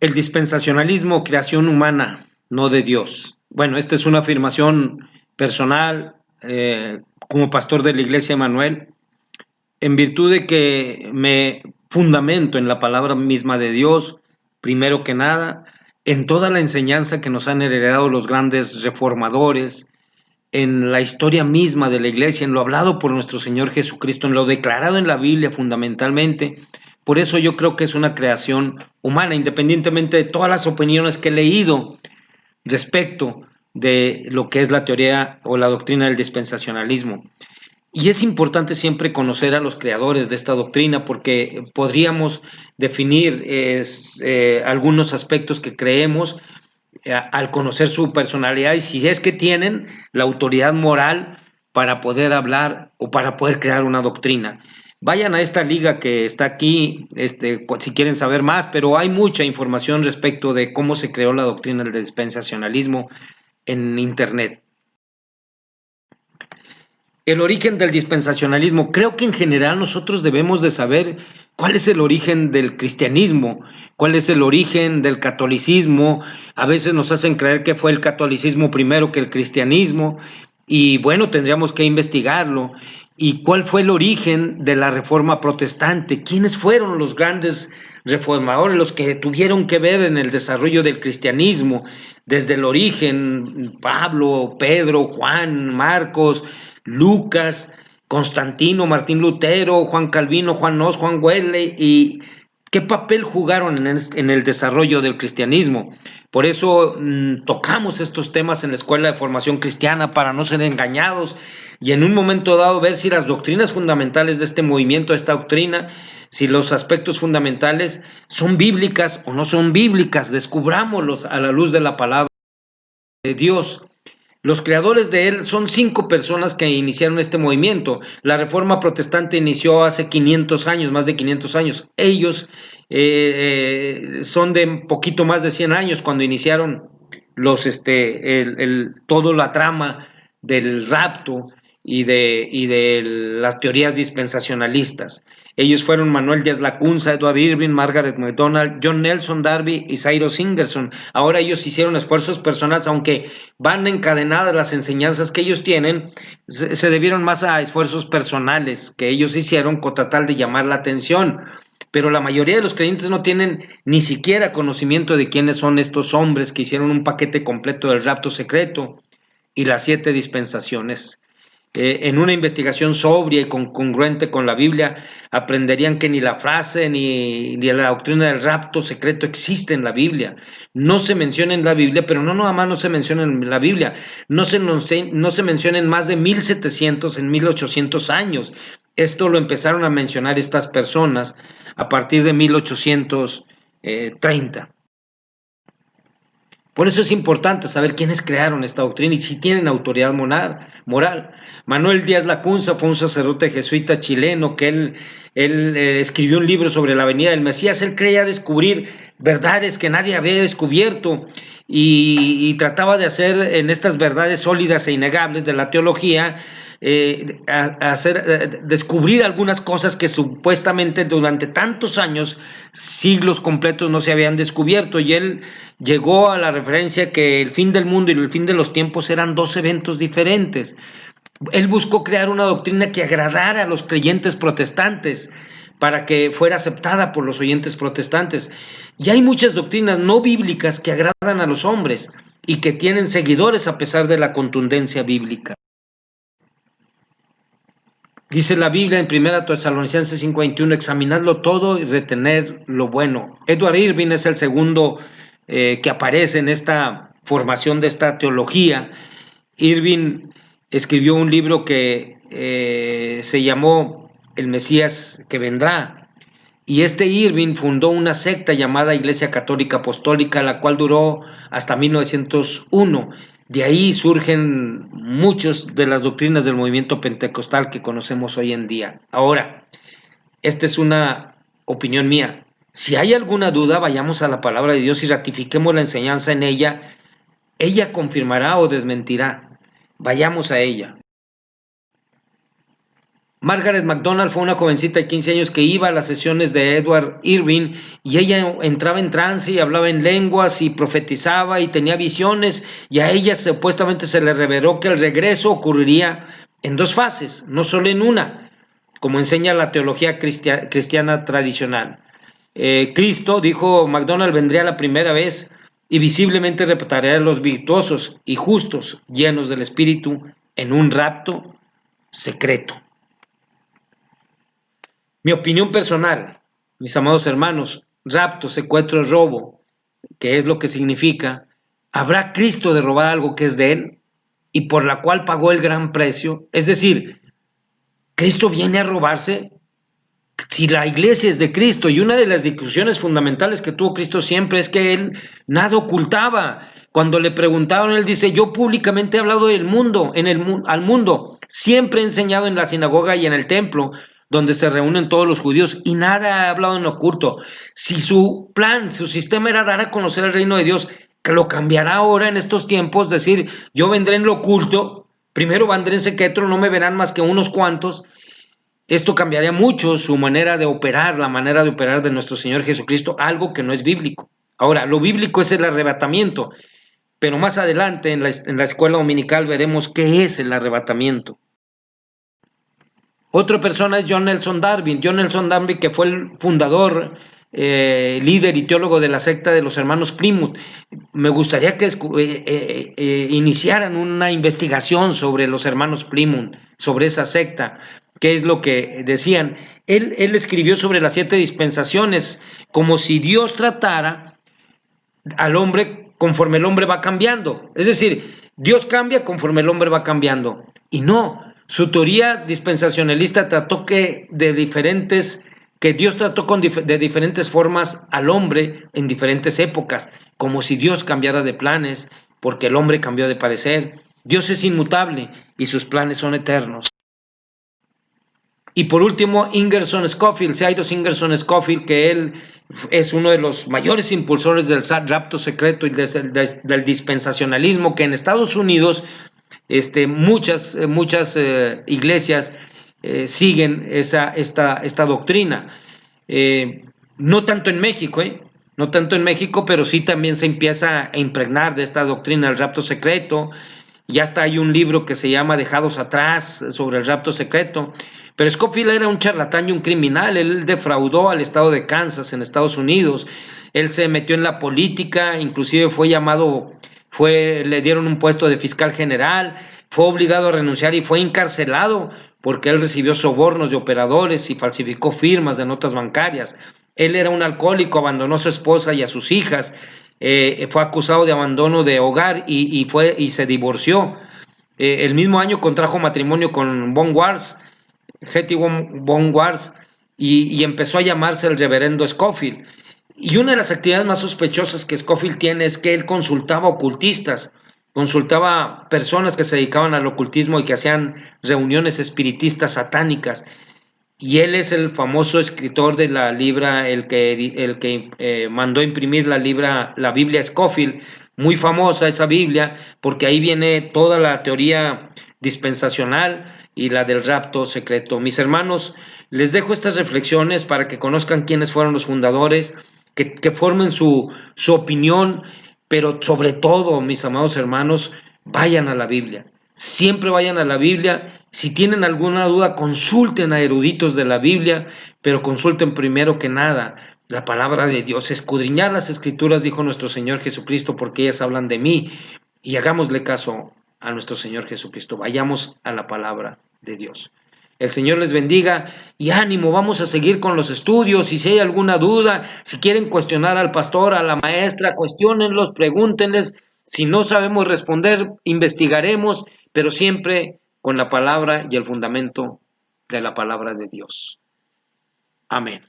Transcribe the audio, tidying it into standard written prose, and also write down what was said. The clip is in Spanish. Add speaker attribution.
Speaker 1: El dispensacionalismo, creación humana, no de Dios. Bueno, esta es una afirmación personal como pastor de la Iglesia Emanuel, en virtud de que me fundamento en la palabra misma de Dios, primero que nada, en toda la enseñanza que nos han heredado los grandes reformadores, en la historia misma de la Iglesia, en lo hablado por nuestro Señor Jesucristo, en lo declarado en la Biblia fundamentalmente. Por eso yo creo que es una creación humana, independientemente de todas las opiniones que he leído respecto de lo que es la teoría o la doctrina del dispensacionalismo. Y es importante siempre conocer a los creadores de esta doctrina porque podríamos definir algunos aspectos que creemos al conocer su personalidad y si es que tienen la autoridad moral para poder hablar o para poder crear una doctrina. Vayan a esta liga que está aquí, si quieren saber más, pero hay mucha información respecto de cómo se creó la doctrina del dispensacionalismo en internet. El origen del dispensacionalismo. Creo que en general nosotros debemos de saber cuál es el origen del cristianismo, cuál es el origen del catolicismo. A veces nos hacen creer que fue el catolicismo primero que el cristianismo y bueno, tendríamos que investigarlo. ¿Y cuál fue el origen de la reforma protestante? ¿Quiénes fueron los grandes reformadores, los que tuvieron que ver en el desarrollo del cristianismo? Desde el origen, Pablo, Pedro, Juan, Marcos, Lucas, Constantino, Martín Lutero, Juan Calvino, Juan Nos, Juan Wesley, y qué papel jugaron en el desarrollo del cristianismo. Por eso tocamos estos temas en la Escuela de Formación Cristiana para no ser engañados y en un momento dado ver si las doctrinas fundamentales de este movimiento, de esta doctrina, si los aspectos fundamentales son bíblicas o no son bíblicas, descubrámoslos a la luz de la palabra de Dios. Los creadores de él son 5 personas que iniciaron este movimiento. La Reforma Protestante inició hace 500 años, más de 500 años. Ellos son de un poquito más de 100 años cuando iniciaron toda la trama del rapto y de las teorías dispensacionalistas. Ellos fueron Manuel Díaz Lacunza, Edward Irving, Margaret MacDonald, John Nelson Darby y Cyrus Ingerson. Ahora ellos hicieron esfuerzos personales, aunque van encadenadas las enseñanzas que ellos tienen, se debieron más a esfuerzos personales que ellos hicieron con tratar de llamar la atención. Pero la mayoría de los creyentes no tienen ni siquiera conocimiento de quiénes son estos hombres que hicieron un paquete completo del rapto secreto y las 7 dispensaciones. En una investigación sobria y congruente con la Biblia, aprenderían que ni la frase ni la doctrina del rapto secreto existe en la Biblia. No se menciona en la Biblia, pero no nada más no se menciona en la Biblia, no se menciona en más de 1700, en 1800 años. Esto lo empezaron a mencionar estas personas a partir de 1830. Por eso es importante saber quiénes crearon esta doctrina y si tienen autoridad moral. Manuel Díaz Lacunza fue un sacerdote jesuita chileno que él escribió un libro sobre la venida del Mesías. Él creía descubrir verdades que nadie había descubierto y trataba de hacer en estas verdades sólidas e innegables de la teología, descubrir algunas cosas que supuestamente durante tantos años, siglos completos, no se habían descubierto, y él llegó a la referencia que el fin del mundo y el fin de los tiempos eran 2 eventos diferentes. Él buscó crear una doctrina que agradara a los creyentes protestantes para que fuera aceptada por los oyentes protestantes. Y hay muchas doctrinas no bíblicas que agradan a los hombres y que tienen seguidores a pesar de la contundencia bíblica. Dice la Biblia en 1 Tesalonicenses 5:21, examinadlo todo y retener lo bueno. Edward Irving es el segundo que aparece en esta formación de esta teología. Irving escribió un libro que se llamó El Mesías que vendrá. Y Irving fundó una secta llamada Iglesia Católica Apostólica, la cual duró hasta 1901. De ahí surgen muchas de las doctrinas del movimiento pentecostal que conocemos hoy en día. Ahora, esta es una opinión mía. Si hay alguna duda, vayamos a la palabra de Dios y ratifiquemos la enseñanza en ella. Ella confirmará o desmentirá. Vayamos a ella. Margaret MacDonald fue una jovencita de 15 años que iba a las sesiones de Edward Irving y ella entraba en trance y hablaba en lenguas y profetizaba y tenía visiones, y a ella supuestamente se le reveló que el regreso ocurriría en dos fases, no solo en una, como enseña la teología cristiana tradicional. Cristo, dijo MacDonald, vendría la primera vez y visiblemente reputaría a los virtuosos y justos, llenos del Espíritu, en un rapto secreto. Mi opinión personal, mis amados hermanos, rapto, secuestro, robo, que es lo que significa, ¿habrá Cristo de robar algo que es de Él y por la cual pagó el gran precio? Es decir, ¿Cristo viene a robarse? Si la iglesia es de Cristo, y una de las discusiones fundamentales que tuvo Cristo siempre es que Él nada ocultaba. Cuando le preguntaron, Él dice, yo públicamente he hablado del mundo, al mundo, siempre he enseñado en la sinagoga y en el templo, donde se reúnen todos los judíos, y nada he hablado en oculto. Si su plan, su sistema era dar a conocer el reino de Dios, que lo cambiará ahora en estos tiempos, decir, yo vendré en lo oculto, primero vendré en secreto, no me verán más que unos cuantos. Esto cambiaría mucho su manera de operar, la manera de operar de nuestro Señor Jesucristo, algo que no es bíblico. Ahora, lo bíblico es el arrebatamiento, pero más adelante en la escuela dominical veremos qué es el arrebatamiento. Otra persona es John Nelson Darby. John Nelson Darby, que fue el fundador, líder y teólogo de la secta de los hermanos Plymouth. Me gustaría que iniciaran una investigación sobre los hermanos Plymouth, sobre esa secta, qué es lo que decían. Él escribió sobre las 7 dispensaciones, como si Dios tratara al hombre conforme el hombre va cambiando. Es decir, Dios cambia conforme el hombre va cambiando. Y no, su teoría dispensacionalista trató que Dios trató de diferentes formas al hombre en diferentes épocas, como si Dios cambiara de planes, porque el hombre cambió de parecer. Dios es inmutable y sus planes son eternos. Y por último, Ingerson Scofield, Cyrus Ingerson Scofield, que él es uno de los mayores impulsores del rapto secreto y del dispensacionalismo, que en Estados Unidos muchas iglesias siguen esta doctrina. No tanto en México, no tanto en México, pero sí también se empieza a impregnar de esta doctrina del rapto secreto. Ya hasta hay un libro que se llama Dejados Atrás sobre el rapto secreto. Pero Scofield era un charlatán y un criminal. Él defraudó al estado de Kansas en Estados Unidos. Él se metió en la política, inclusive le dieron un puesto de fiscal general, fue obligado a renunciar y fue encarcelado porque él recibió sobornos de operadores y falsificó firmas de notas bancarias. Él era un alcohólico, abandonó a su esposa y a sus hijas, fue acusado de abandono de hogar y se divorció. El mismo año contrajo matrimonio con Von Wars, Hetty Von Wars, y empezó a llamarse el reverendo Scofield. Y una de las actividades más sospechosas que Scofield tiene es que él consultaba ocultistas, consultaba personas que se dedicaban al ocultismo y que hacían reuniones espiritistas satánicas. Y él es el famoso escritor de la libra, el que mandó imprimir la Biblia Scofield, muy famosa esa Biblia, porque ahí viene toda la teoría dispensacional y la del rapto secreto. Mis hermanos, les dejo estas reflexiones para que conozcan quiénes fueron los fundadores, que formen su opinión, pero sobre todo, mis amados hermanos, vayan a la Biblia. Siempre vayan a la Biblia. Si tienen alguna duda, consulten a eruditos de la Biblia, pero consulten primero que nada la palabra de Dios. Escudriñar las Escrituras, dijo nuestro Señor Jesucristo, porque ellas hablan de mí. Y hagámosle caso a nuestro Señor Jesucristo. Vayamos a la palabra de Dios. El Señor les bendiga y ánimo, vamos a seguir con los estudios. Y si hay alguna duda, si quieren cuestionar al pastor, a la maestra, cuestiónenlos, pregúntenles. Si no sabemos responder, investigaremos, pero siempre con la palabra y el fundamento de la palabra de Dios. Amén.